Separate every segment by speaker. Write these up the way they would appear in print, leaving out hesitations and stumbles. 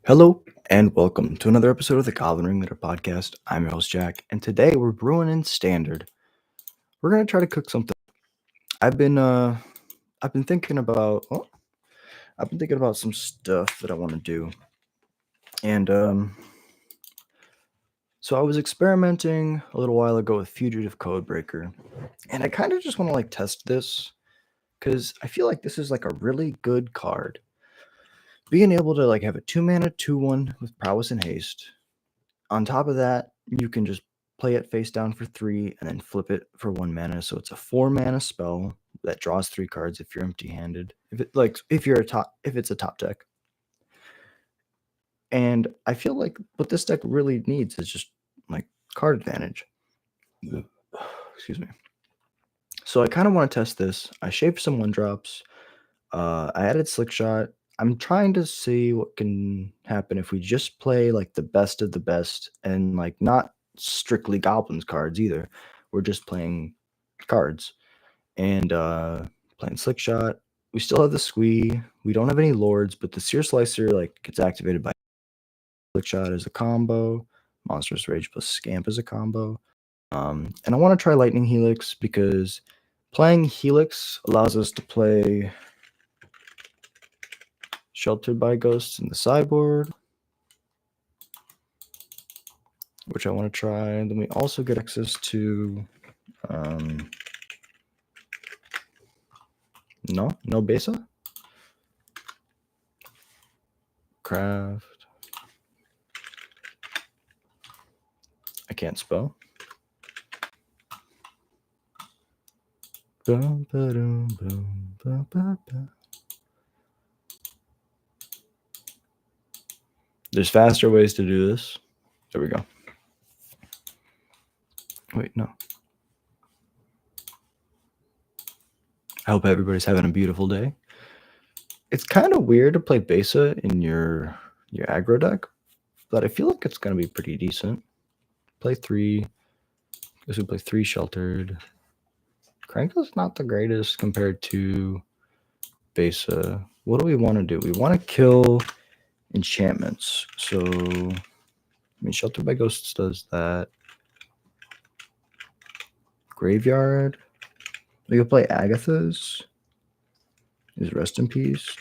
Speaker 1: Hello and welcome to another episode of the Goblin Ringleader podcast. I'm your host Jack, and today we're brewing in standard. We're gonna try to cook something. I've been thinking about some stuff that I want to do, and so I was experimenting a little while ago with Fugitive Codebreaker, and I kind of just want to test this because I feel like this is a really good card. Being able to have a 2-mana 2/1 with prowess and haste. On top of that, you can just play it face down for 3 and then flip it for 1 mana. So it's a 4-mana spell that draws 3 cards if you're empty-handed. If it's a top deck. And I feel like what this deck really needs is just card advantage. Excuse me. So I kind of want to test this. I shaved some 1-drops. I added Slick Shot. I'm trying to see what can happen if we just play the best of the best and not strictly goblins cards either. We're just playing cards and playing Slick Shot. We still have the Squee. We don't have any lords, but the Sear Slicer gets activated by Slick Shot as a combo. Monstrous Rage plus Scamp as a combo. And I want to try Lightning Helix because playing Helix allows us to play Sheltered by Ghosts in the sideboard, which I want to try. And then we also get access to no Besa? Craft. I can't spell. There's faster ways to do this. There we go. Wait, no. I hope everybody's having a beautiful day. It's kind of weird to play Besa in your aggro deck, but I feel like it's going to be pretty decent. Play 3. Guess we play 3 Sheltered. Crankle's not the greatest compared to Besa. What do we want to do? We want to kill enchantments. So, Sheltered by Ghosts does that. Graveyard. We could play Agatha's. Is Rest in Peace?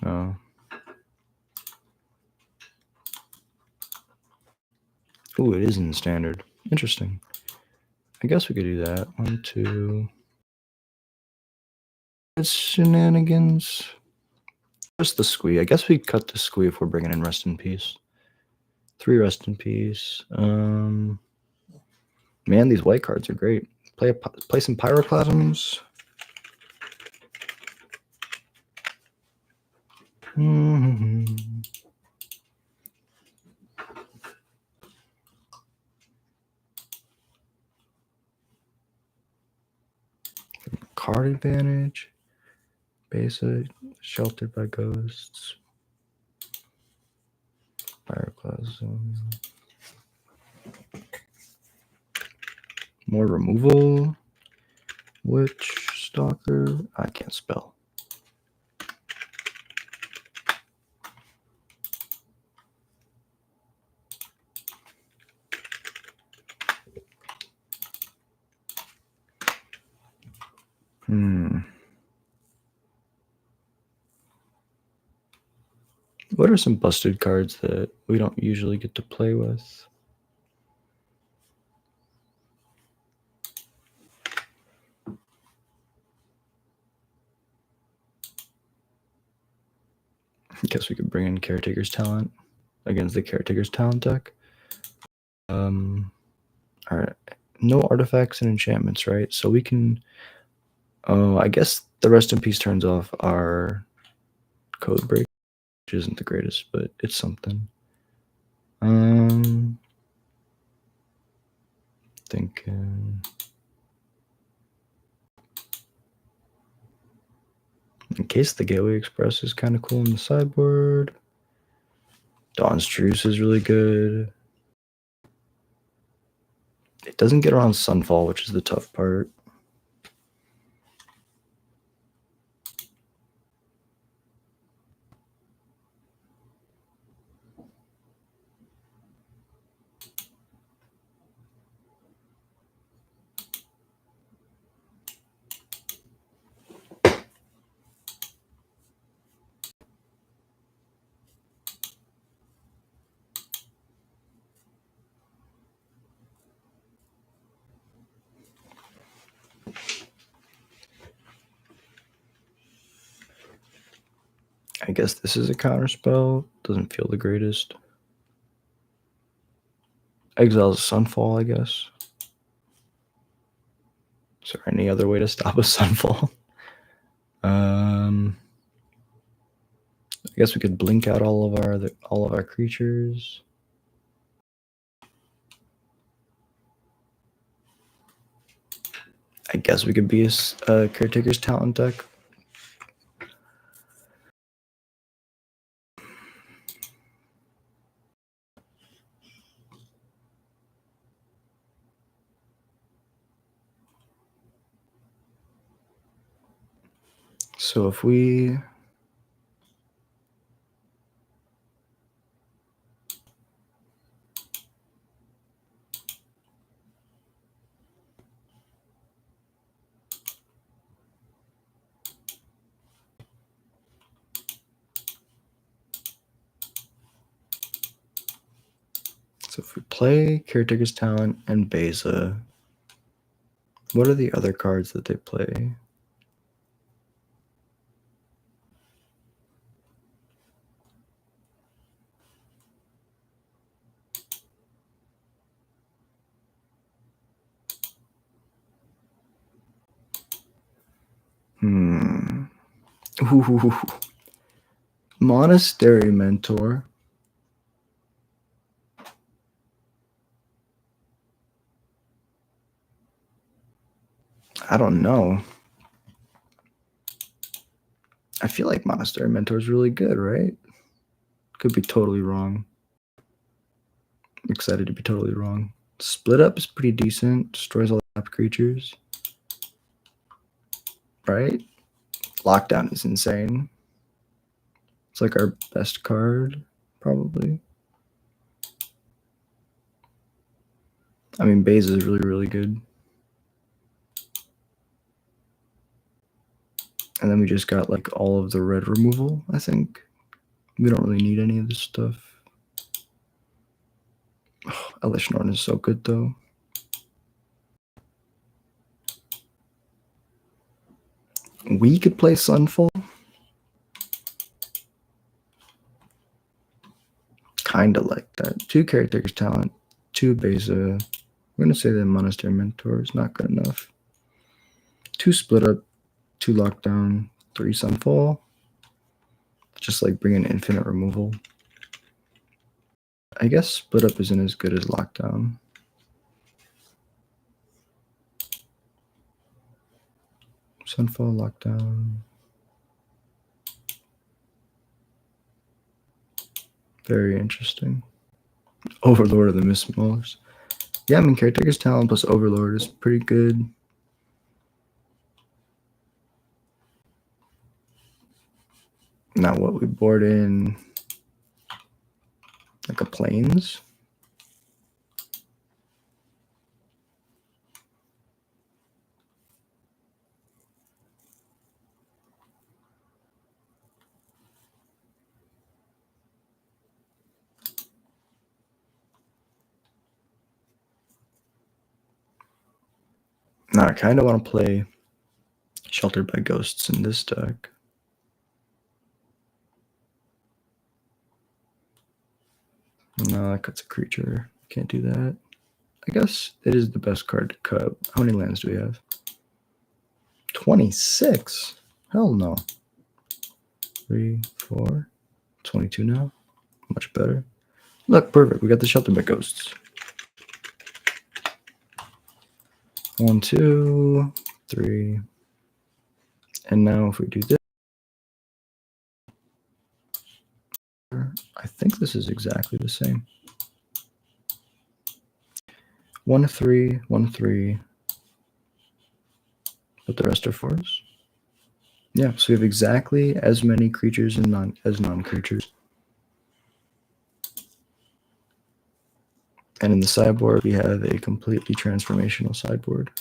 Speaker 1: No. Ooh, it is in standard. Interesting. I guess we could do that. 1, 2. It's shenanigans. Just the Squee. I guess we cut the Squee if we're bringing in Rest in Peace. 3 Rest in Peace. Man, these white cards are great. Play some Pyroclasms. Card advantage. Basic. Sheltered by Ghosts. Pyroclasm. More removal. Witch Stalker. I can't spell. What are some busted cards that we don't usually get to play with? I guess we could bring in Caretaker's Talent against the Caretaker's Talent deck. All right. No artifacts and enchantments, right? So we can... Oh, I guess the Rest in Peace turns off our code break, which isn't the greatest, but it's something. Thinking... In case the Gateway Express is kind of cool in the sideboard. Dawn's Truce is really good. It doesn't get around Sunfall, which is the tough part. I guess this is a counter spell. Doesn't feel the greatest. Exiles Sunfall, I guess. Is there any other way to stop a Sunfall? I guess we could blink out all of our creatures. I guess we could be a Caretaker's Talent deck. So if we play Caretaker's Talent and Beza, what are the other cards that they play? Ooh. Monastery Mentor. I don't know. I feel like Monastery Mentor is really good, right? Could be totally wrong. I'm excited to be totally wrong. Split Up is pretty decent. Destroys all the creatures. Right? Lockdown is insane. It's like our best card, probably. I mean, Beza is really, really good. And then we just got like all of the red removal, I think. We don't really need any of this stuff. Oh, Elish Norton is so good, though. We could play Sunfall. Kind of like that. 2 Caretakers Talent, 2 Beza. We're going to say that Monastery Mentor is not good enough. 2 Split Up, 2 Lockdown, 3 Sunfall. Just like bringing infinite removal. I guess Split Up isn't as good as Lockdown. Sunfall, Lockdown. Very interesting. Overlord of the Mist Maulers. Yeah, I mean, Caretaker's Talent plus Overlord is pretty good. Now what, we board in like a Plains? Now I kind of want to play Sheltered by Ghosts in this deck. No, that cuts a creature. Can't do that. I guess it is the best card to cut. How many lands do we have? 26? Hell no. 3, 4, 22 now. Much better. Look, perfect. We got the Sheltered by Ghosts. 1, 2, 3. And now if we do this, I think this is exactly the same. 1, 3, 1, 3. But the rest are 4s. Yeah, so we have exactly as many creatures and non-creatures. And in the sideboard, we have a completely transformational sideboard.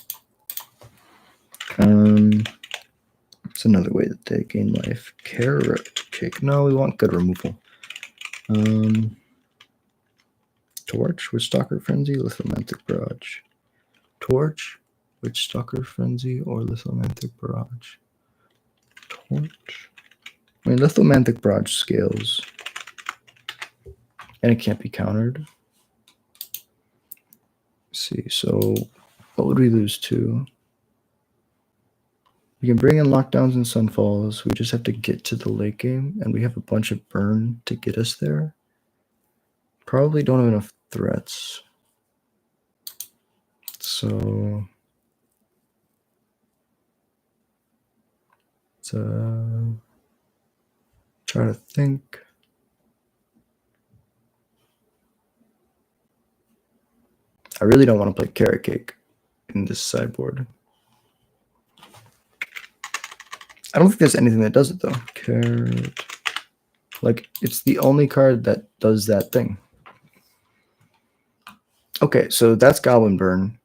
Speaker 1: It's another way that they gain life. Caretaker. No, we want good removal. Torch, Witchstalker Frenzy, Lithomantic Barrage. Torch, Witchstalker Frenzy, or Lithomantic Barrage. Torch, I mean, Lithomanthic Barrage scales. And it can't be countered. Let's see, so what would we lose to? We can bring in Lockdowns and Sunfalls. We just have to get to the late game, and we have a bunch of burn to get us there. Probably don't have enough threats. So let's try to think. I really don't want to play Carrot Cake in this sideboard. I don't think there's anything that does it though. Carrot. Like, it's the only card that does that thing. Okay, so that's Goblin Burn.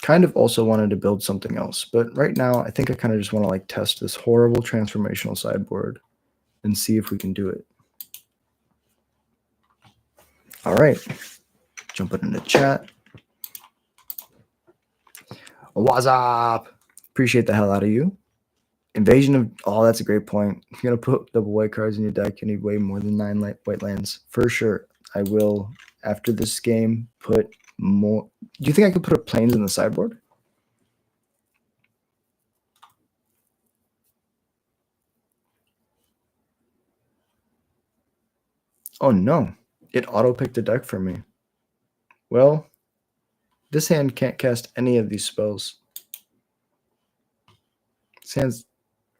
Speaker 1: Kind of also wanted to build something else, but right now I think I kind of just want to like test this horrible transformational sideboard and see if we can do it. All right, jumping into chat. Wassup? Appreciate the hell out of you. Invasion of... Oh, that's a great point. If you're going to put double white cards in your deck, you need way more than 9 white lands. For sure. I will, after this game, put more... Do you think I could put planes in the sideboard? Oh, no. It auto-picked a deck for me. Well, this hand can't cast any of these spells. This hand's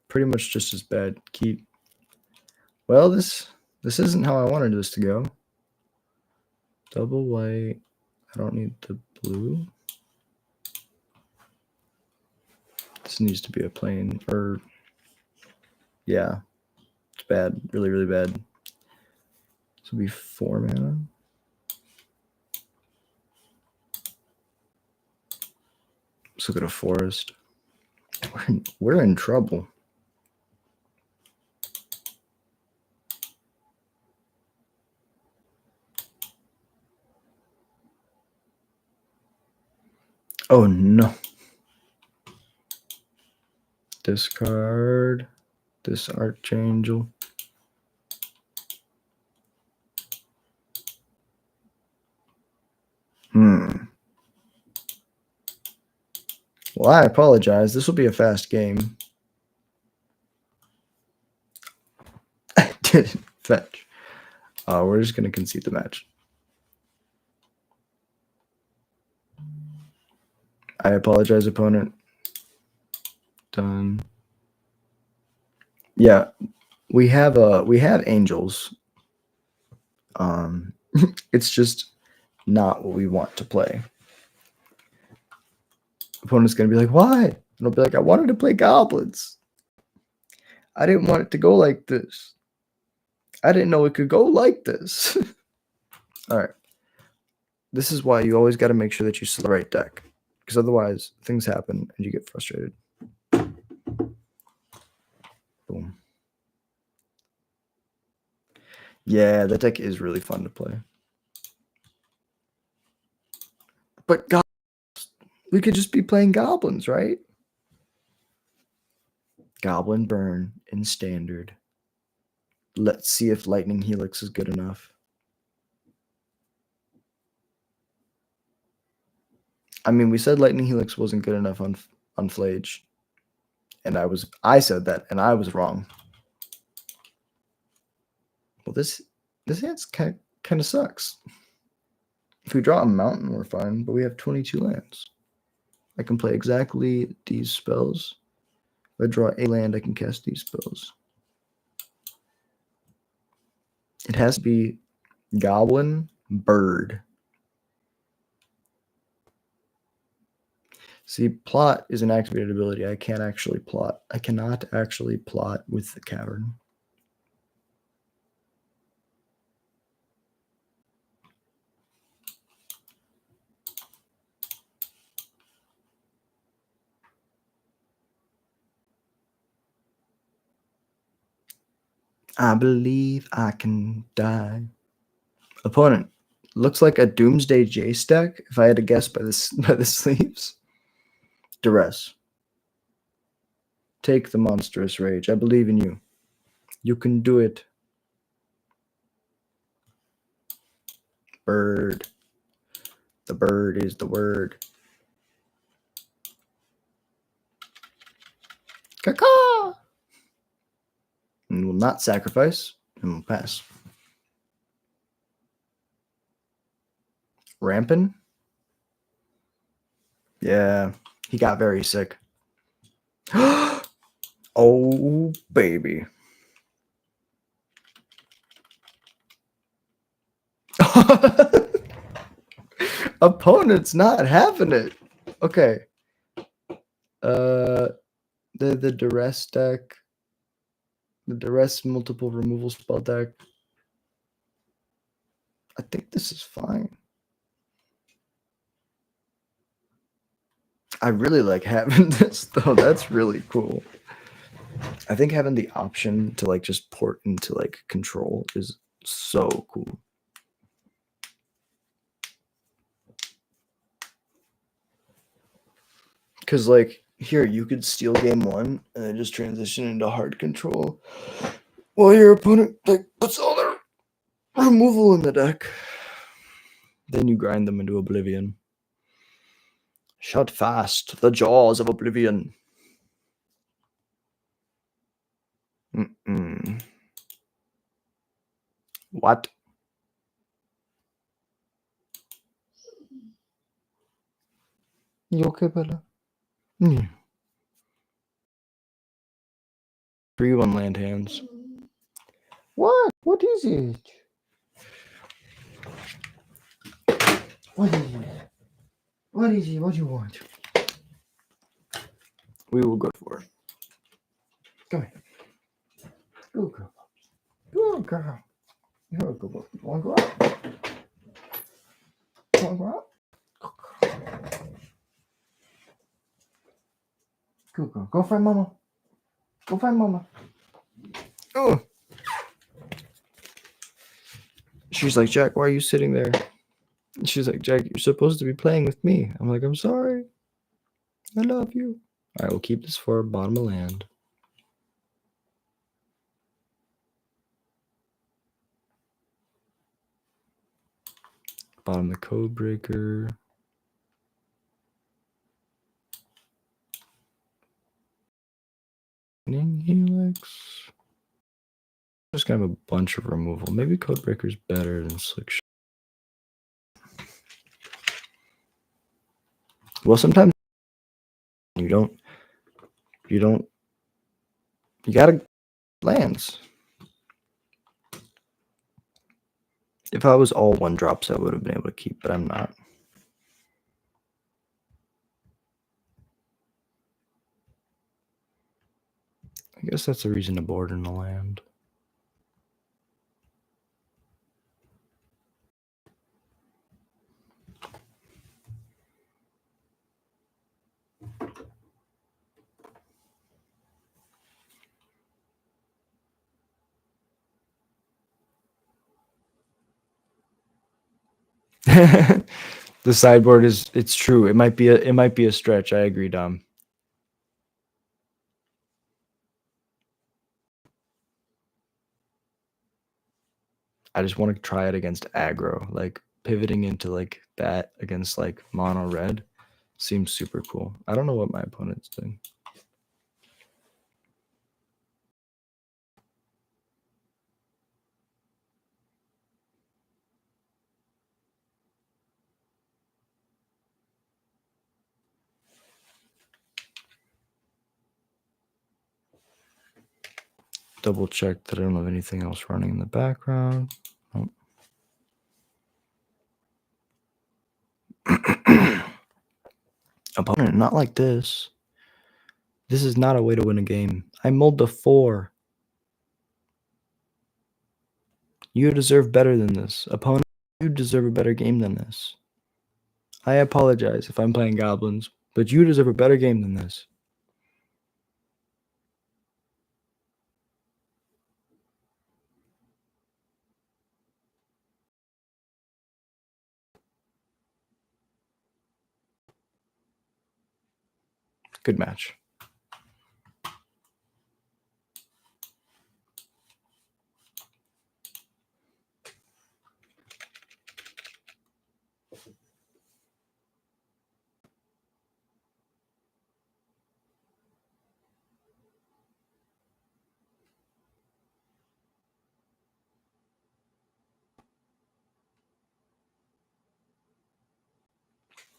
Speaker 1: pretty much just as bad. Keep. Well, this isn't how I wanted this to go. Double white. I don't need the blue. This needs to be a plain, or yeah, it's bad, really, really bad. This will be 4 mana. Let's look at a forest. We're in trouble. Oh no. Discard this Archangel. Well, I apologize. This will be a fast game. I didn't fetch. We're just going to concede the match. I apologize, opponent. Done. Yeah, we have angels. It's just not what we want to play. Opponent's gonna be like, why? And I'll be like, I wanted to play goblins. I didn't want it to go like this. I didn't know it could go like this. All right. This is why you always got to make sure that you select the right deck, because otherwise things happen and you get frustrated. Boom. Yeah, that deck is really fun to play. But we could just be playing goblins, right? Goblin Burn in standard. Let's see if Lightning Helix is good enough. I mean, we said Lightning Helix wasn't good enough on Flage. And I said that, and I was wrong. Well, this hand's kind of sucks. If we draw a mountain, we're fine, but we have 22 lands. I can play exactly these spells. If I draw a land, I can cast these spells. It has to be Goblin Bird. See, plot is an activated ability. I can't actually plot. I cannot actually plot with the cavern. I believe I can die. Opponent. Looks like a Doomsday Jace deck, if I had to guess by the sleeves. Duress. Take the monstrous rage. I believe in you. You can do it. Bird. The bird is the word. Caw-caw! And will not sacrifice and will pass. Rampin'? Yeah, he got very sick. Oh, baby. Opponent's not having it. Okay. The duress deck. The duress multiple removal spell deck. I think this is fine. I really like having this though. That's really cool. I think having the option to like just port into like control is so cool. Because like here you could steal game one and then just transition into hard control while your opponent like puts all their removal in the deck. Then you grind them into oblivion. Shut fast the jaws of oblivion. What? You okay, Bella? 3-1 land hands. What? What is it? What is it? What is it? What do you want? We will go for it. Come here. Go, girl. Go, girl. You're a good boy. You want to go out? You want to go out? Go, girl. Go find mama. Go find mama. Oh. She's like, Jack, why are you sitting there? She's like, Jack, you're supposed to be playing with me. I'm like, I'm sorry. I love you. All right, we'll keep this for bottom of land. Bottom the code breaker. Helix. Just gonna have a bunch of removal. Maybe code breaker's better than slick. Well, sometimes you gotta lands. If I was all one drops, I would have been able to keep, but I'm not. I guess that's a reason to board in the land. The sideboard it's true. It might be a stretch. I agree, Dom. I just want to try it against aggro. Like pivoting into like that against like mono red seems super cool. I don't know what my opponent's doing. Double check that I don't have anything else running in the background. Nope. Opponent, not like this. This is not a way to win a game. I mulled the 4. You deserve better than this. Opponent, you deserve a better game than this. I apologize if I'm playing goblins, but you deserve a better game than this. Good match.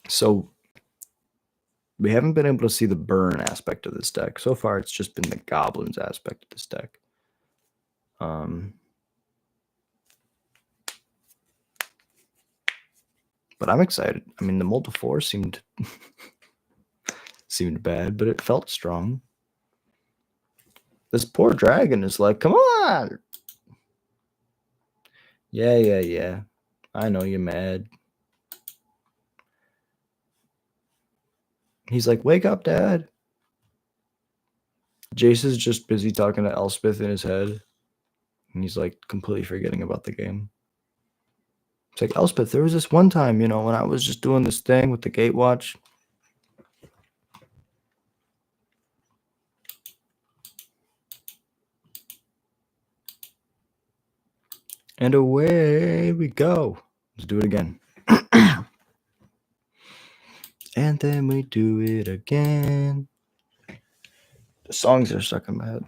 Speaker 1: So we haven't been able to see the burn aspect of this deck. So far, it's just been the goblins aspect of this deck. But I'm excited. I mean, the Mold 4 seemed bad, but it felt strong. This poor dragon is like, come on! Yeah. I know you're mad. He's like, wake up, Dad. Jace is just busy talking to Elspeth in his head. And he's like completely forgetting about the game. It's like, Elspeth, there was this one time, when I was just doing this thing with the Gatewatch. And away we go. Let's do it again. And then we do it again. The songs are stuck in my head.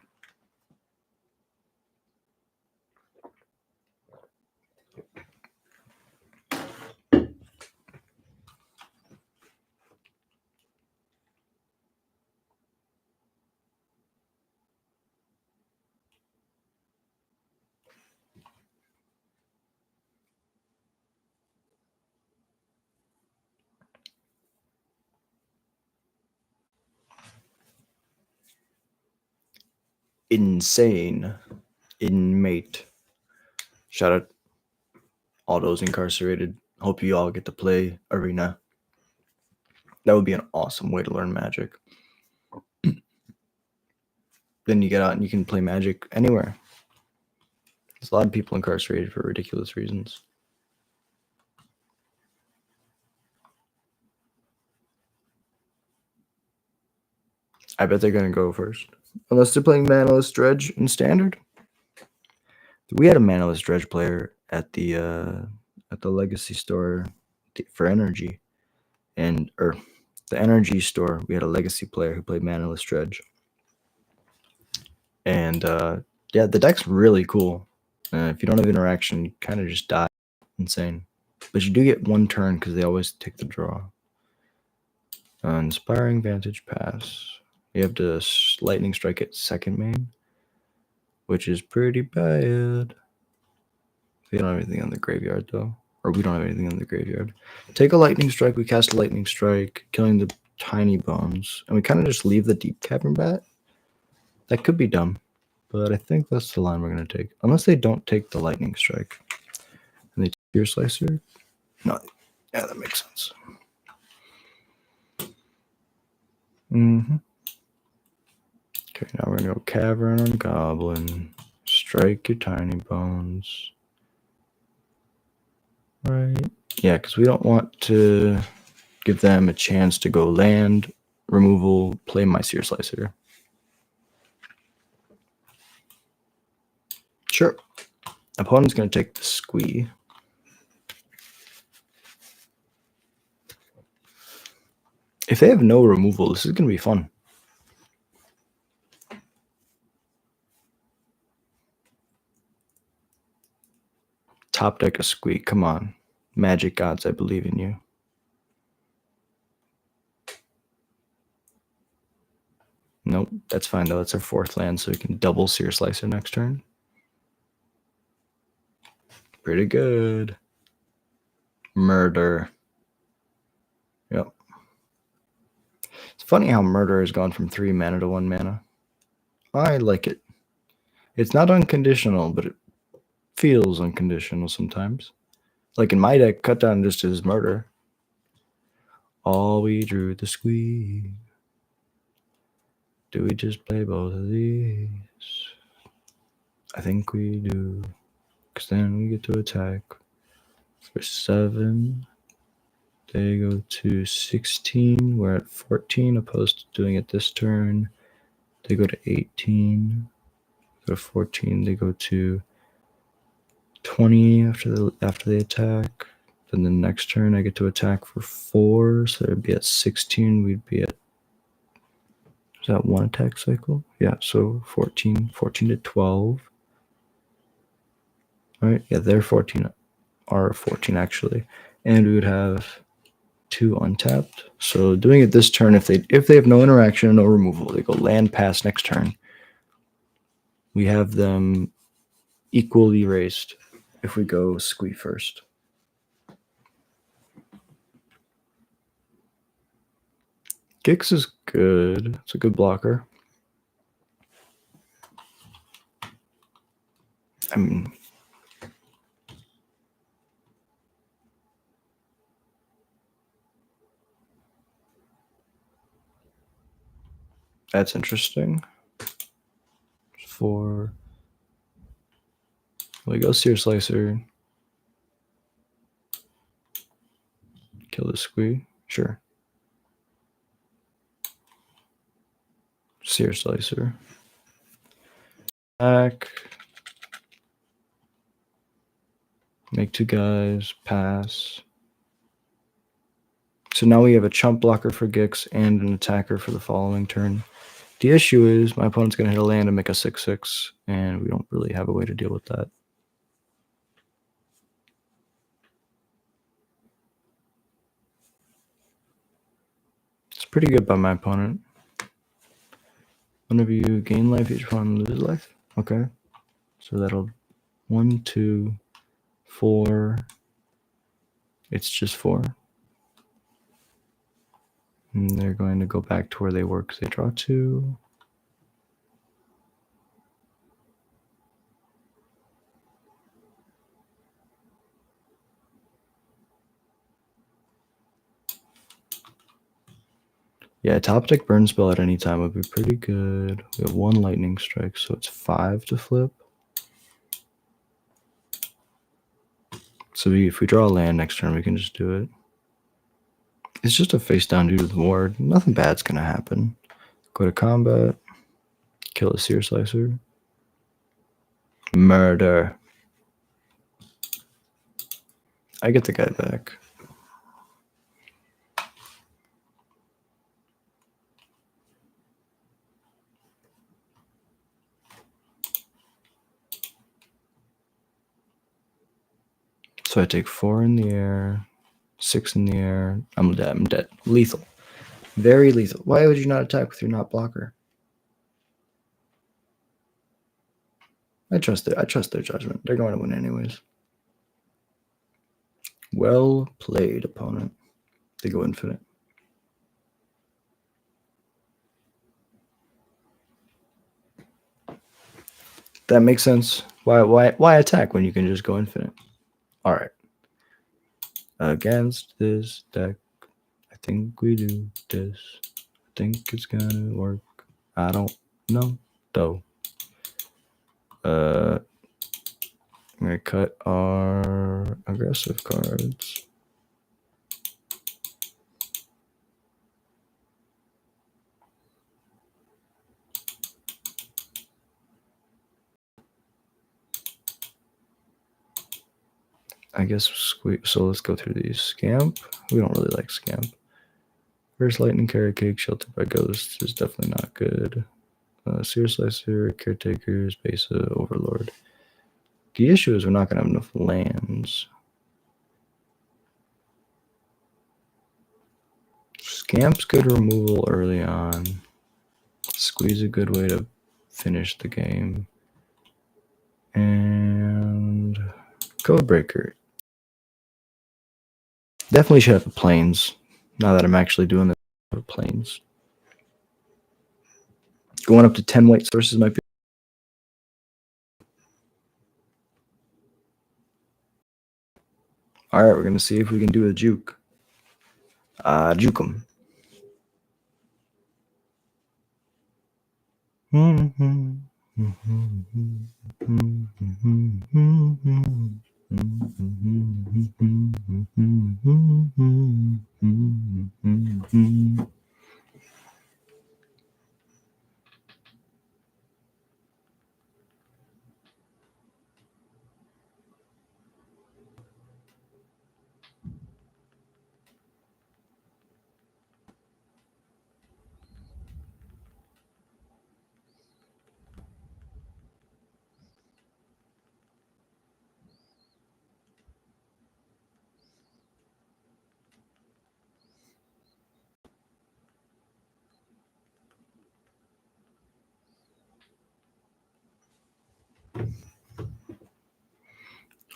Speaker 1: Insane. Inmate. Shout out all those incarcerated. Hope you all get to play Arena. That would be an awesome way to learn Magic. Then you get out and you can play Magic anywhere. There's a lot of people incarcerated for ridiculous reasons. I bet they're going to go first. Unless they're playing Manaless Dredge in Standard. We had a Manaless Dredge player at the Legacy store for Energy. Or the Energy store, we had a Legacy player who played Manaless Dredge. And yeah, the deck's really cool. If you don't have interaction, you kind of just die. Insane. But you do get one turn because they always take the draw. Inspiring Vantage Pass. You have to Lightning Strike at second main, which is pretty bad. We don't have anything on the graveyard, though. Or we don't have anything on the graveyard. Take a Lightning Strike. We cast a Lightning Strike, killing the Tiny Bones. And we kind of just leave the Deep Cavern Bat. That could be dumb. But I think that's the line we're going to take. Unless they don't take the Lightning Strike. And they take your Slicer. No. Yeah, that makes sense. Okay, now we're going to go Cavern on Goblin. Strike your Tiny Bones. Right. Yeah, because we don't want to give them a chance to go land, removal, play my Seer Slicer. Sure. Opponent's going to take the Squee. If they have no removal, this is going to be fun. Top deck a Squee. Come on. Magic gods, I believe in you. Nope, that's fine though. It's our fourth land, so we can double Seer Slicer next turn. Pretty good. Murder. Yep. It's funny how Murder has gone from 3 mana to 1 mana. I like it. It's not unconditional, but it feels unconditional sometimes. Like in my deck, cut down just is Murder. All we drew the Squee. Do we just play both of these? I think we do. Because then we get to attack for 7. They go to 16. We're at 14, opposed to doing it this turn. They go to 18. Go to 14. They go to 20 after they attack. Then the next turn I get to attack for 4. So it'd be at 16. We'd be at, is that 1 attack cycle? Yeah, so 14 to 12. All right, yeah, they're 14. Are 14 actually. And we would have 2 untapped. So doing it this turn, if they have no interaction and no removal, they go land pass next turn. We have them equally raised if we go squee first. Gix is good. It's a good blocker. I mean, that's interesting. 4. We go Sear Slicer. Kill the squee. Sure. Sear Slicer. Back. Make 2 guys. Pass. So now we have a chump blocker for Gix and an attacker for the following turn. The issue is my opponent's going to hit a land and make a 6/6, and we don't really have a way to deal with that. It's pretty good by my opponent. Whenever you gain life, each opponent loses life. Okay. So that'll 1, 2, 4. It's just 4. And they're going to go back to where they were because they draw 2. Yeah, top deck burn spell at any time would be pretty good. We have 1 lightning strike, so it's 5 to flip. So if we draw a land next turn, we can just do it. It's just a face down due to the ward. Nothing bad's going to happen. Go to combat. Kill a Sear Slicer. Murder. I get the guy back. So I take 4 in the air, 6 in the air. I'm dead. I'm dead. Lethal. Very lethal. Why would you not attack with your not blocker? I trust it. I trust their judgment. They're going to win anyways. Well played, opponent. They go infinite. That makes sense. Why attack when you can just go infinite? All right. Against this deck, I think we do this. I think it's gonna work. I don't know though. I'm gonna cut our aggressive cards. I guess so let's go through these. Scamp. We don't really like Scamp. First Lightning Carrot Cake, Sheltered by Ghosts is definitely not good. Sear Slicer, Caretakers, Besa, Overlord. The issue is we're not going to have enough lands. Scamp's good removal early on. Squeeze a good way to finish the game. And Codebreaker. Definitely should have a Plains. Now that I'm actually doing the Plains. Going up to 10 white sources might be. All right, we're going to see if we can do a juke. Juke 'em.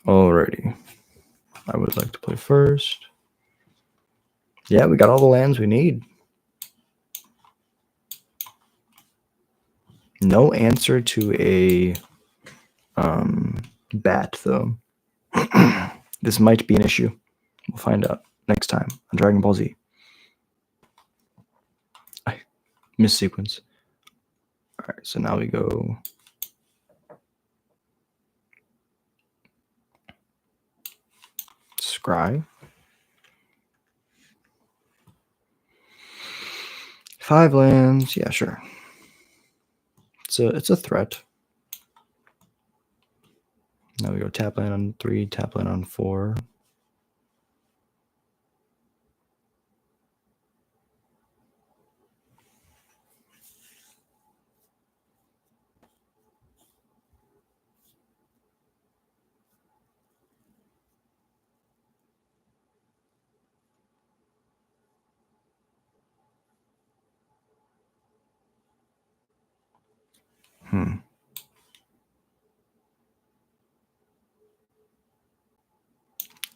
Speaker 1: Alrighty. I would like to play first. Yeah, we got all the lands we need. No answer to a bat, though. This might be an issue. We'll find out next time on Dragon Ball Z. I missed sequence. All right, so now we go. Scry. 5 lands. Yeah, sure. It's a threat. Now we go tap land on 3, tap land on 4.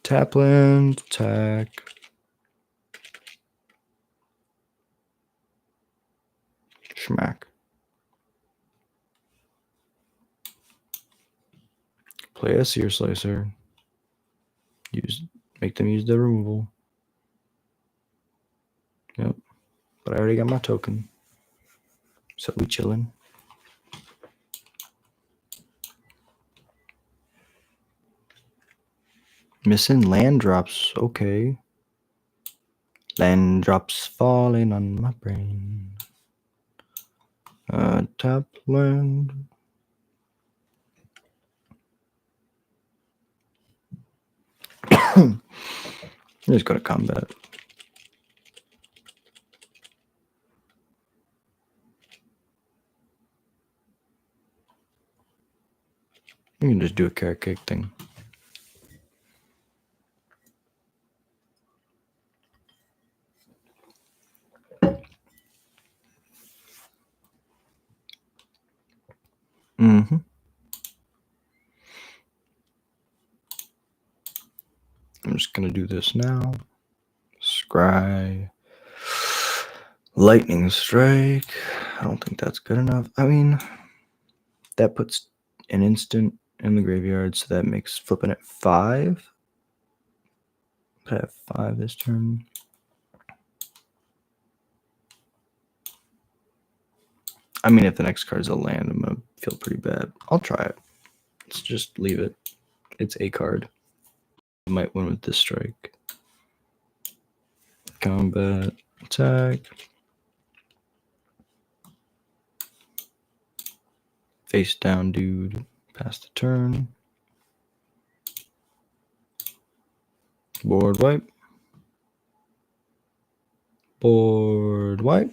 Speaker 1: Tap land, attack. Schmack. Play a Seer Slicer. Make them use the removal. Yep. But I already got my token. So we chillin'. Missing land drops. Okay. Land drops falling on my brain. Tap land. Just go to combat. You can just do a carrot cake thing. Mm-hmm. I'm just gonna do this now. Scry. Lightning Strike. I don't think that's good enough. I mean, that puts an instant in the graveyard, so that makes flipping at 5. I have 5 this turn. I mean, if the next card is a land, I'm gonna feel pretty bad. I'll try it. Let's just leave it. It's a card. I might win with this strike. Combat, attack. Face down, dude. Pass the turn. Board wipe. Board wipe.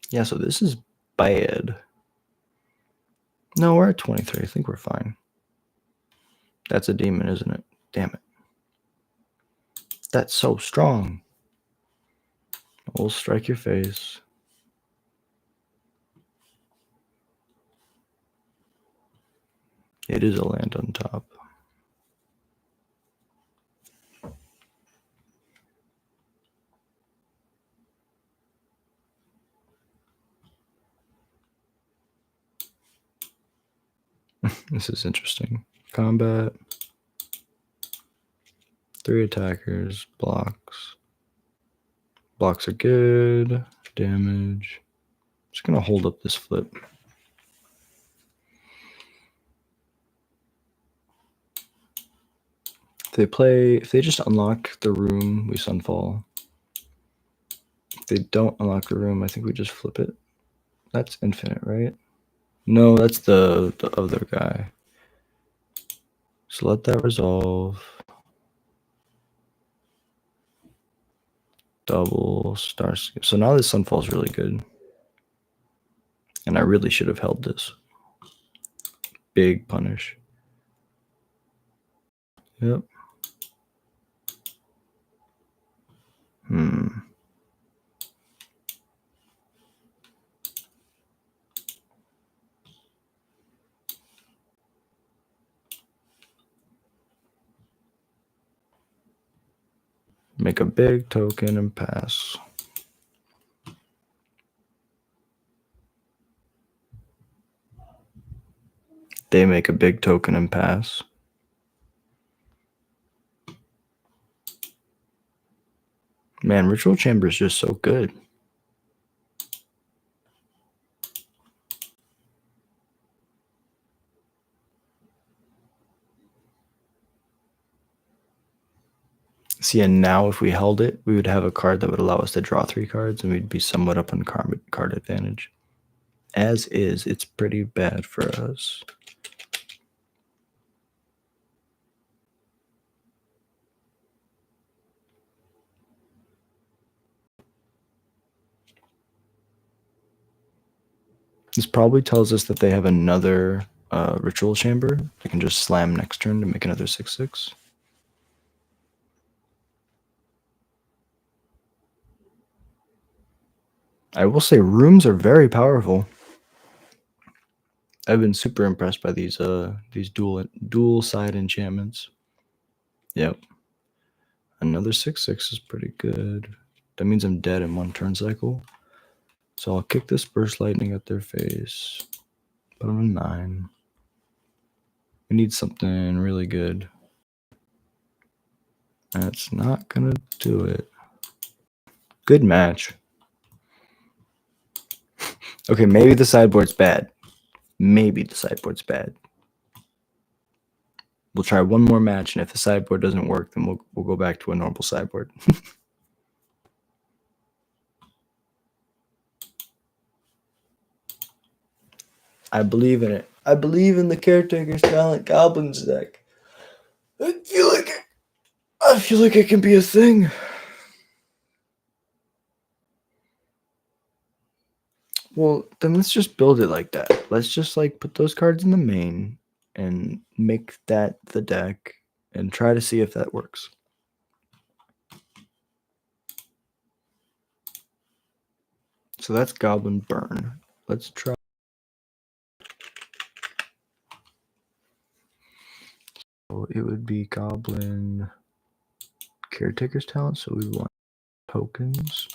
Speaker 1: Yeah, so this is bad. No, we're at 23. I think we're fine. That's a demon, isn't it? Damn it. That's so strong. We'll strike your face. It is a land on top. This is interesting. Combat. 3 attackers. Blocks. Blocks are good. Damage. Just gonna hold up this flip. If they just unlock the room, we Sunfall. If they don't unlock the room, I think we just flip it. That's infinite, right? No, that's the other guy. So let that resolve. Double star. So now this Sunfall is really good. And I really should have held this. Big punish. Yep. Make a big token and pass. They make a big token and pass. Man, Ritual Chamber is just so good. See, and now if we held it, we would have a card that would allow us to draw 3 cards, and we'd be somewhat up on card advantage. As is, it's pretty bad for us. This probably tells us that they have another Ritual Chamber. They can just slam next turn to make another 6/6. I will say rooms are very powerful. I've been super impressed by these dual side enchantments. Yep. Another 6/6 is pretty good. That means I'm dead in 1 turn cycle. So I'll kick this Burst Lightning at their face. Put them in 9. We need something really good. That's not gonna do it. Good match. Okay, maybe the sideboard's bad. Maybe the sideboard's bad. We'll try one more match, and if the sideboard doesn't work, then we'll go back to a normal sideboard. I believe in it. I believe in the Caretakers Goblins deck. I feel like it can be a thing. Well, then let's just build it like that. Let's just like put those cards in the main and make that the deck and try to see if that works. So that's Goblin Burn. Let's try. So it would be Goblin Caretaker's talent. So we want tokens.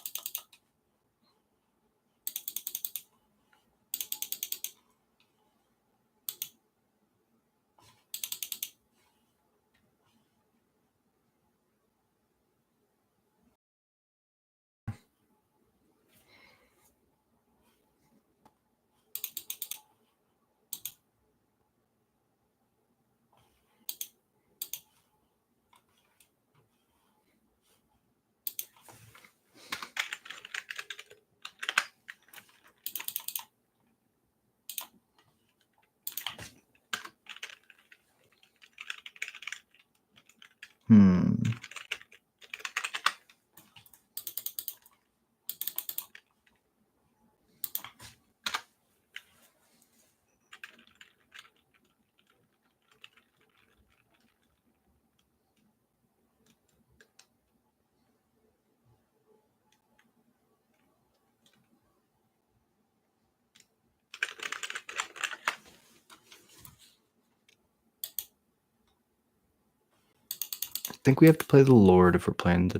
Speaker 1: I think we have to play the Lord if we're playing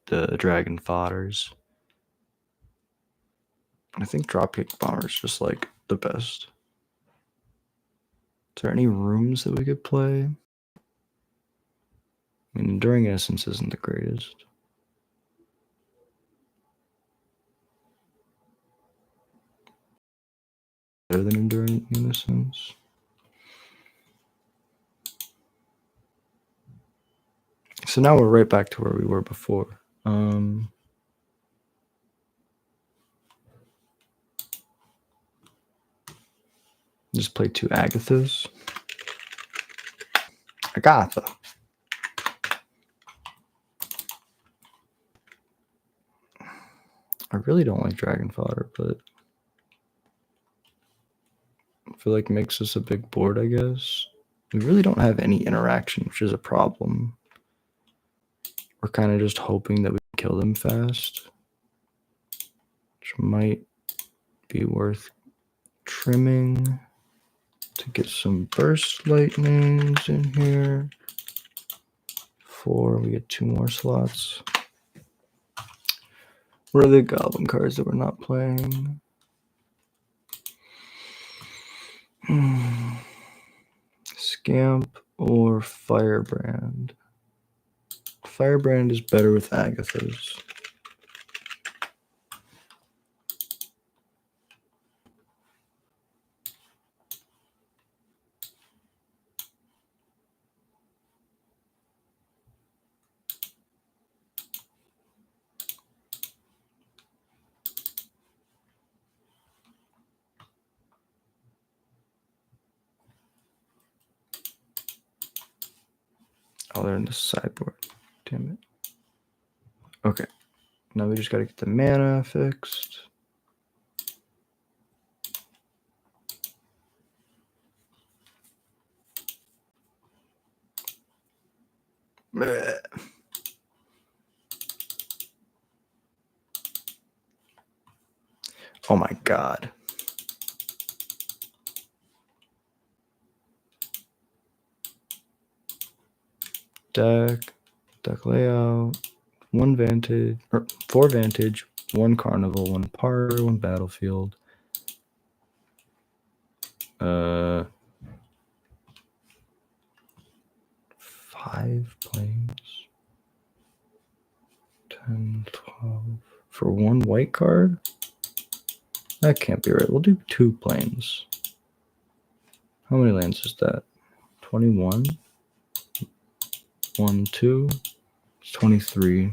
Speaker 1: the Dragon Fodders. I think Dropkick Bomber is just like the best. Is there any rooms that we could play? I mean, Enduring Essence isn't the greatest. Better than Enduring Innocence. So now we're right back to where we were before. Just play 2 Agathas. Agatha. I really don't like Dragon Fodder, but I feel like it makes us a big board, I guess. We really don't have any interaction, which is a problem. We're kind of just hoping that we kill them fast, which might be worth trimming to get some burst lightnings in here. 4, we get 2 more slots. What are the goblin cards that we're not playing? Scamp or Firebrand? Firebrand is better with Agathas. Oh, they're in the sideboard. Damn it. Okay. Now we just got to get the mana fixed. Blech. Oh my god. Deck layout, 1 vantage, or 4 vantage, 1 carnival, 1 park, 1 battlefield. 5 planes. 10, 12. For 1 white card? That can't be right. We'll do 2 planes. How many lands is that? 21? 1, 2. It's 23.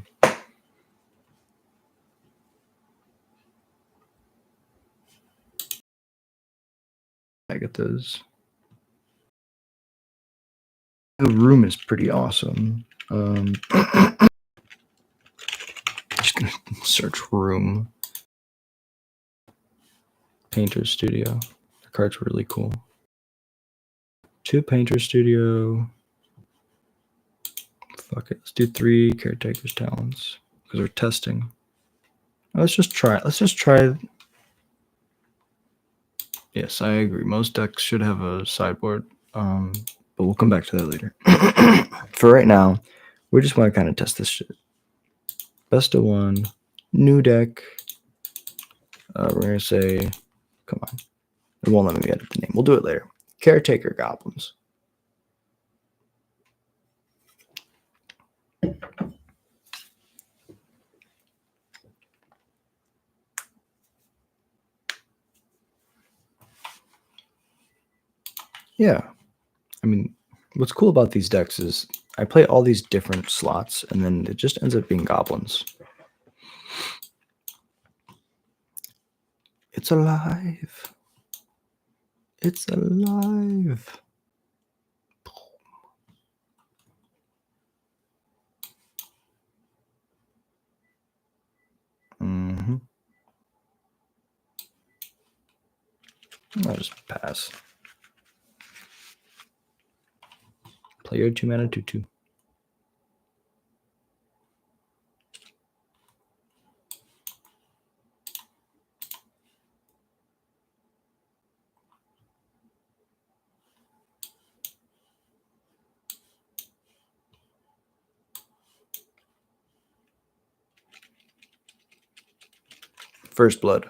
Speaker 1: I get those. The room is pretty awesome. Just gonna search room. Painter Studio. The card's really cool. 2 Painter Studio. Fuck it. Let's do 3 Caretakers Talents because we're testing. Let's just try. Yes, I agree. Most decks should have a sideboard, but we'll come back to that later. For right now, we just want to kind of test this shit. Best of 1, new deck. We're gonna say, come on, it won't let me edit the name. We'll do it later. Caretaker Goblins. Yeah, I mean, what's cool about these decks is I play all these different slots, and then it just ends up being goblins. It's alive. It's alive. Mm-hmm. I'll just pass. Play your 2 mana 2/2. First blood.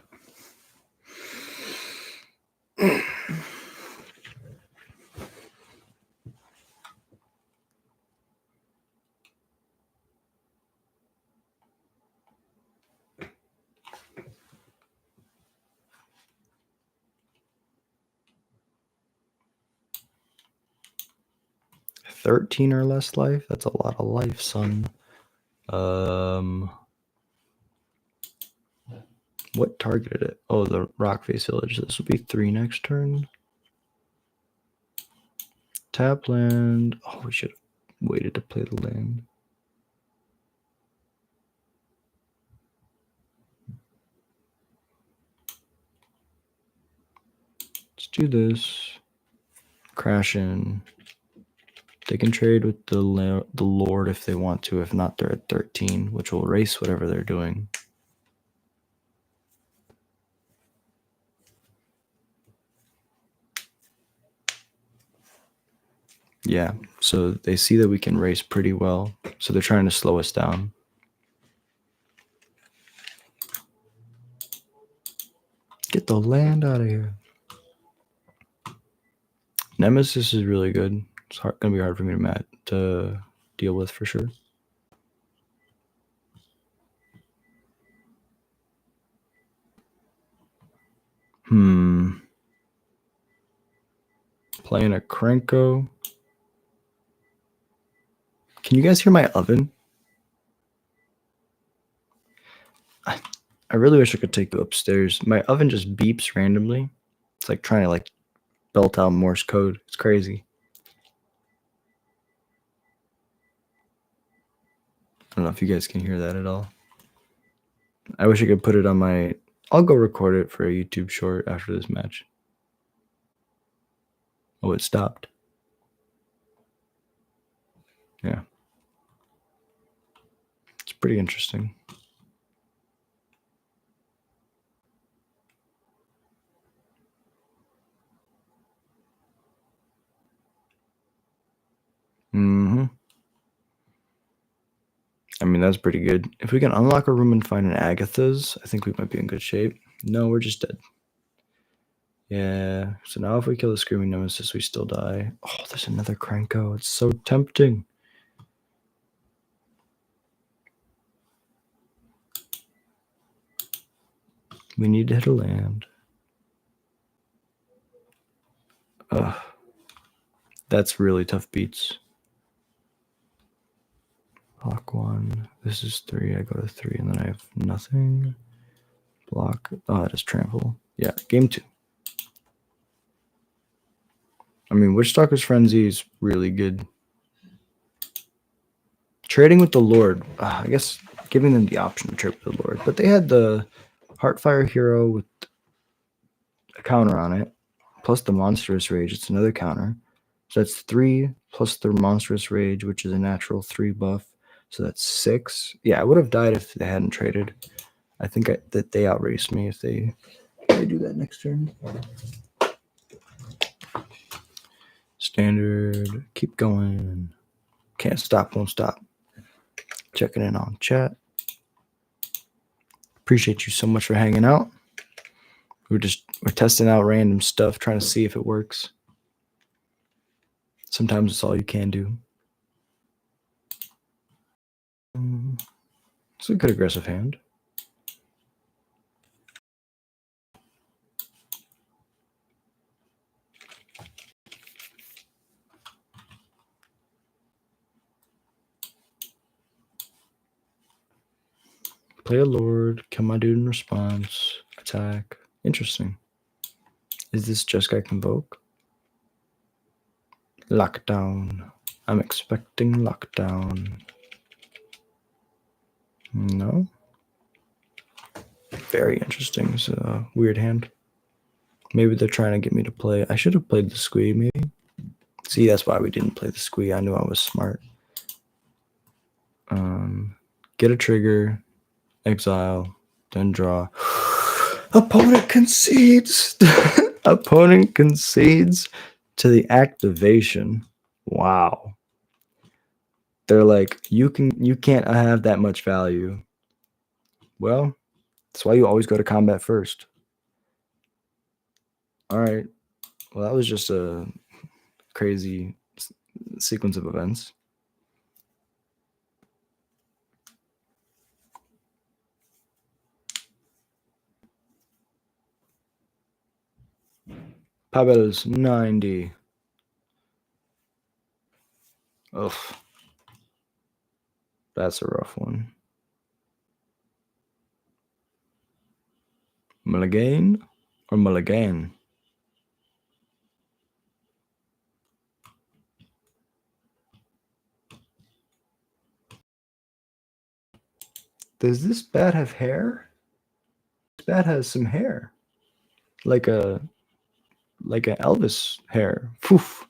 Speaker 1: $13 or less life. That's a lot of life, son. What targeted it? Oh, the Rock Face Village. This will be 3 next turn. Tap land. Oh, we should have waited to play the land. Let's do this. Crash in. They can trade with the Lord if they want to. If not, they're at 13, which will erase whatever they're doing. Yeah, so they see that we can race pretty well, so they're trying to slow us down. Get the land out of here. Nemesis is really good. It's gonna be hard for me to deal with for sure. Playing a Krenko. Can you guys hear my oven? I really wish I could take you upstairs. My oven just beeps randomly. It's like trying to like belt out Morse code. It's crazy. I don't know if you guys can hear that at all. I wish I could put it on my... I'll go record it for a YouTube short after this match. Oh, it stopped. Yeah. It's pretty interesting. I mean, that's pretty good. If we can unlock a room and find an Agatha's, I think we might be in good shape. No, we're just dead. Yeah, so now if we kill the Screaming Nemesis, we still die. Oh, there's another Krenko. It's so tempting. We need to hit a land. Ugh. That's really tough beats. Block 1. This is 3. I go to 3, and then I have nothing. Block. Oh, it is trample. Yeah, game 2. I mean, Witchstalker's Frenzy is really good. Trading with the Lord. I guess giving them the option to trade with the Lord. But they had the Heartfire Hero with a counter on it, plus the Monstrous Rage. It's another counter. So that's 3 plus the Monstrous Rage, which is a natural 3 buff. So that's 6. Yeah, I would have died if they hadn't traded. I think that they outraced me if they do that next turn. Standard. Keep going. Can't stop, won't stop. Checking in on chat. Appreciate you so much for hanging out. We're testing out random stuff, trying to see if it works. Sometimes it's all you can do. It's a good aggressive hand. Play a Lord, kill my dude in response, attack. Interesting. Is this just guy Convoke? Lockdown. I'm expecting lockdown. No. Very interesting. It's a weird hand. Maybe they're trying to get me to play. I should have played the Squee, maybe. See, that's why we didn't play the Squee. I knew I was smart. Get a trigger, exile, then draw. Opponent concedes. Opponent concedes to the activation. Wow. They're like, you can't have that much value. Well, that's why you always go to combat first. All right. Well, that was just a crazy sequence of events. Pavel's 90. Ugh. That's a rough one. Mulligan or Mulligan? Does this bat have hair? This bat has some hair. Like an Elvis hair. Poof.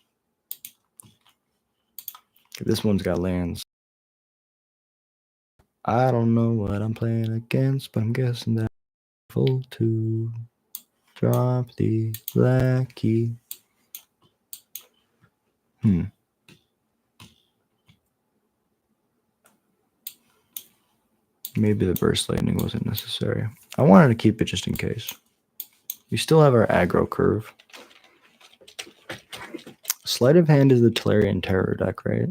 Speaker 1: This one's got lands. I don't know what I'm playing against, but I'm guessing that full to drop the black key. Maybe the burst lightning wasn't necessary. I wanted to keep it just in case. We still have our aggro curve. Sleight of Hand is the Tolarian Terror deck, right?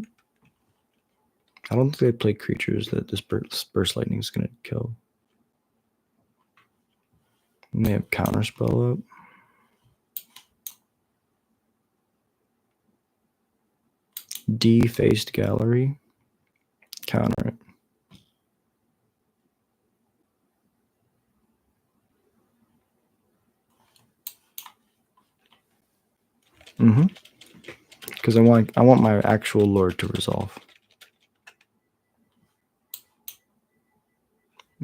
Speaker 1: I don't think they play creatures that this burst lightning is going to kill. And they have Counterspell up. Defaced Gallery. Counter it. Because I want my actual Lord to resolve.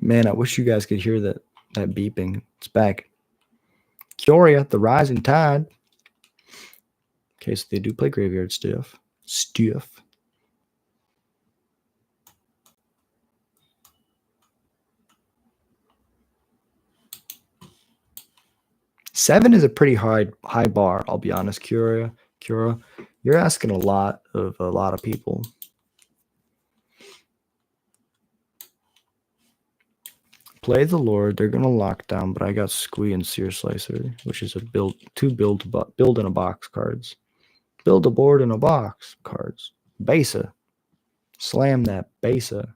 Speaker 1: Man, I wish you guys could hear that beeping. It's back. Kioria, the Rising Tide. Okay, so they do play Graveyard Stiff. 7 is a pretty high bar, I'll be honest, Kura. You're asking a lot of people. Play the Lord. They're gonna lock down, but I got Squee and Sear Slicer, which is a build in a box cards. Build a board in a box cards. Besa. Slam that Besa.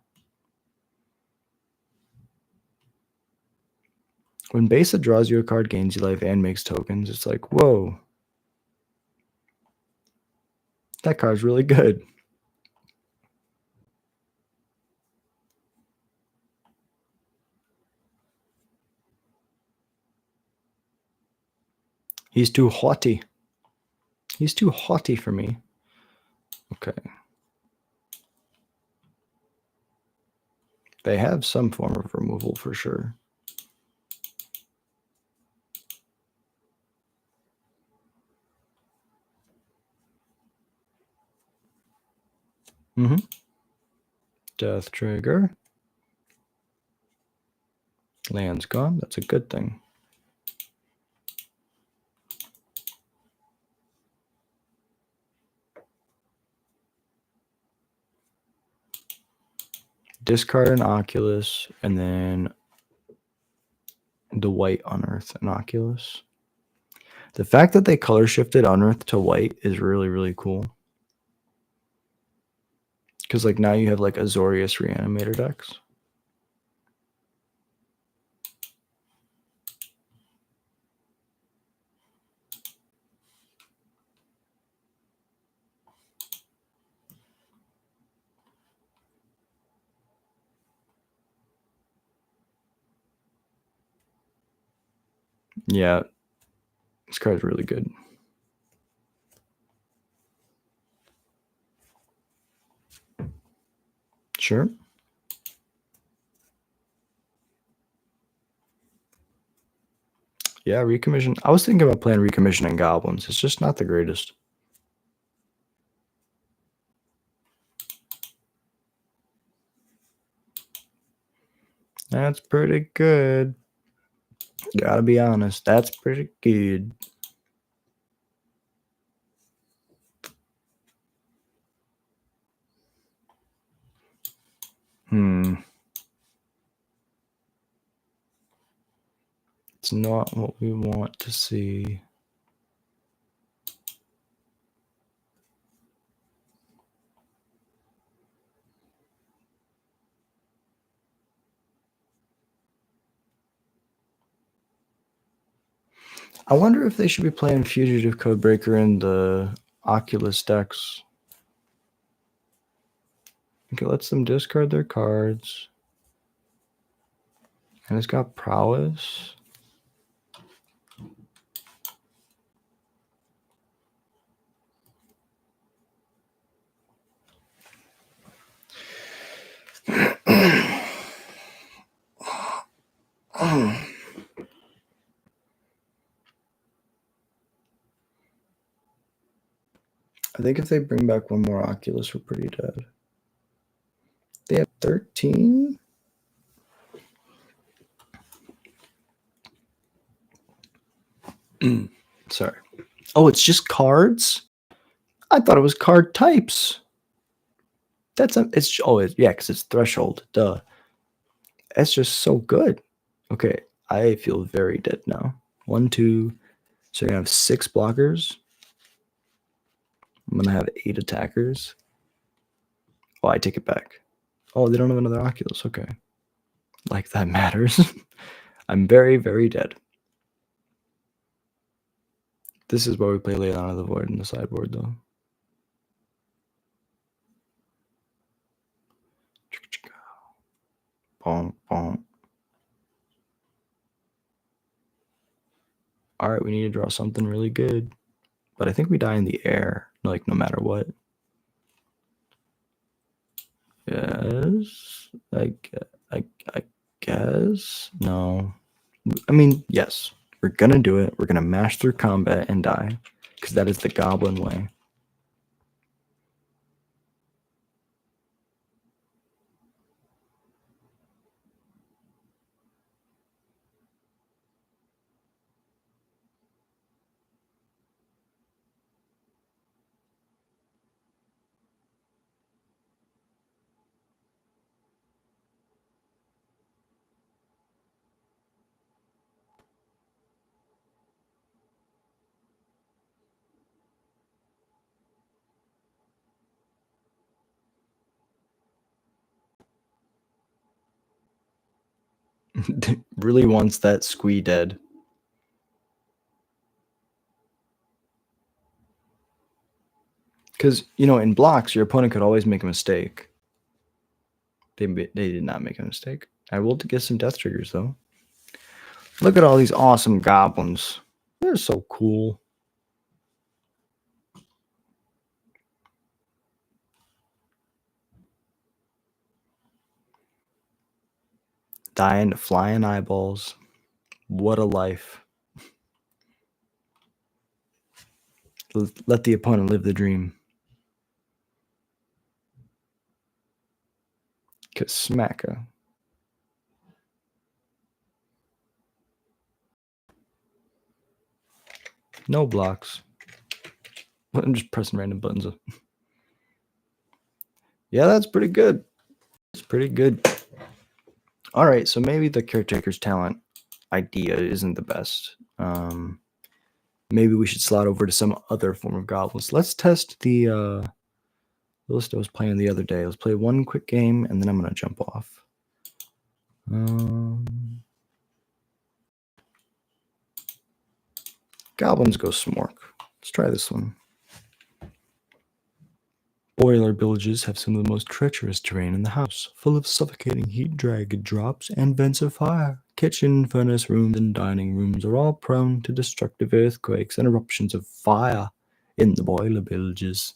Speaker 1: When Besa draws you a card, gains you life, and makes tokens, it's like, whoa. That card's really good. He's too haughty. He's too haughty for me. Okay. They have some form of removal for sure. Death Trigger. Land's gone. That's a good thing. Discard an Oculus, and then the white Unearth an Oculus. The fact that they color shifted Unearth to white is really, really cool. Because like now you have like Azorius Reanimator decks. Yeah, this card's really good. Sure. Yeah, Recommission. I was thinking about playing Recommissioning Goblins. It's just not the greatest. That's pretty good. Gotta be honest. That's pretty good. It's not what we want to see. I wonder if they should be playing Fugitive Codebreaker in the Oculus decks. Okay, lets them discard their cards. And it's got Prowess. I think if they bring back one more Oculus, we're pretty dead. They have 13? Sorry. Oh, it's just cards? I thought it was card types. Yeah, because it's threshold. Duh. That's just so good. Okay, I feel very dead now. 1, 2. So you're gonna have 6 blockers. I'm gonna have 8 attackers. Oh, I take it back. Oh, they don't have another Oculus. Okay. Like that matters. I'm very, very dead. This is where we play Lay Down of the Void in the sideboard, though. Bonk, bonk. All right, we need to draw something really good. But I think we die in the air, like no matter what. Yes. I guess. No. I mean, yes. We're going to do it. We're going to mash through combat and die. Because that is the goblin way. Really wants that squee dead. Because, in blocks, your opponent could always make a mistake. They did not make a mistake. I will get some death triggers, though. Look at all these awesome goblins. They're so cool. Dying to flying eyeballs. What a life. Let the opponent live the dream. Kasmaka. No blocks. I'm just pressing random buttons. Yeah, that's pretty good. It's pretty good. All right, so maybe the Caretaker's talent idea isn't the best. Maybe we should slot over to some other form of goblins. Let's test the list I was playing the other day. Let's play one quick game, and then I'm going to jump off. Goblins go Smork. Let's try this one. Boiler villages have some of the most treacherous terrain in the house, full of suffocating heat drag drops and vents of fire. Kitchen, furnace rooms, and dining rooms are all prone to destructive earthquakes and eruptions of fire in the boiler villages.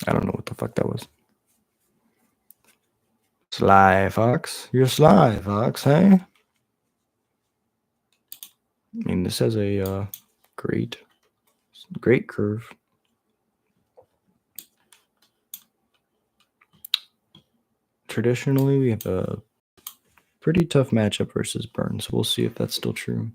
Speaker 1: I don't know what the fuck that was. Sly Fox? You're Sly Fox, hey? I mean, this has a great curve. Traditionally, we have a pretty tough matchup versus Burn, so we'll see if that's still true.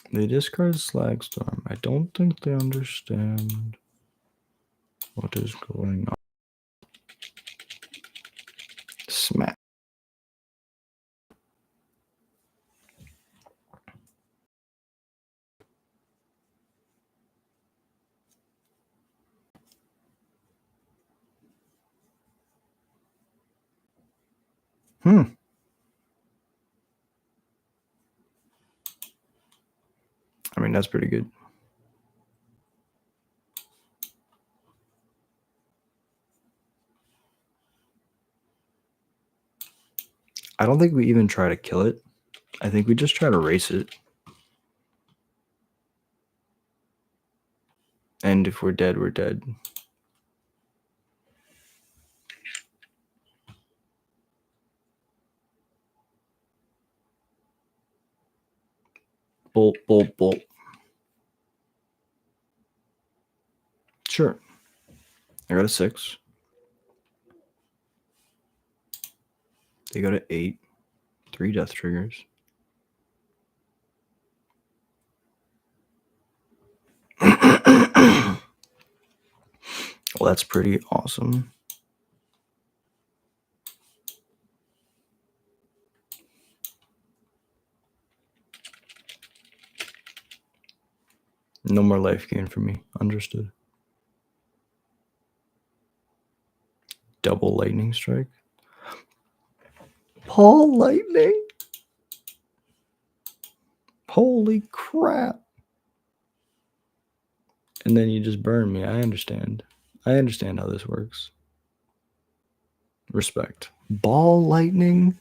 Speaker 1: They discard Slagstorm. I don't think they understand what is going on. Smack. I mean, that's pretty good. I don't think we even try to kill it. I think we just try to race it. And if we're dead, we're dead. Bolt, bolt, bolt. Sure. I got a 6. They go to 8. 3 death triggers. Well, that's pretty awesome. No more life gain for me. Understood. Double lightning strike. Paul lightning. Holy crap. And then you just burn me. I understand. I understand how this works. Respect. Ball lightning.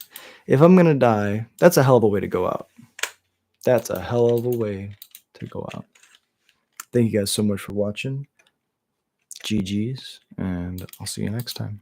Speaker 1: If I'm going to die, that's a hell of a way to go out. That's a hell of a way to go out. Thank you guys so much for watching. GG's, and I'll see you next time.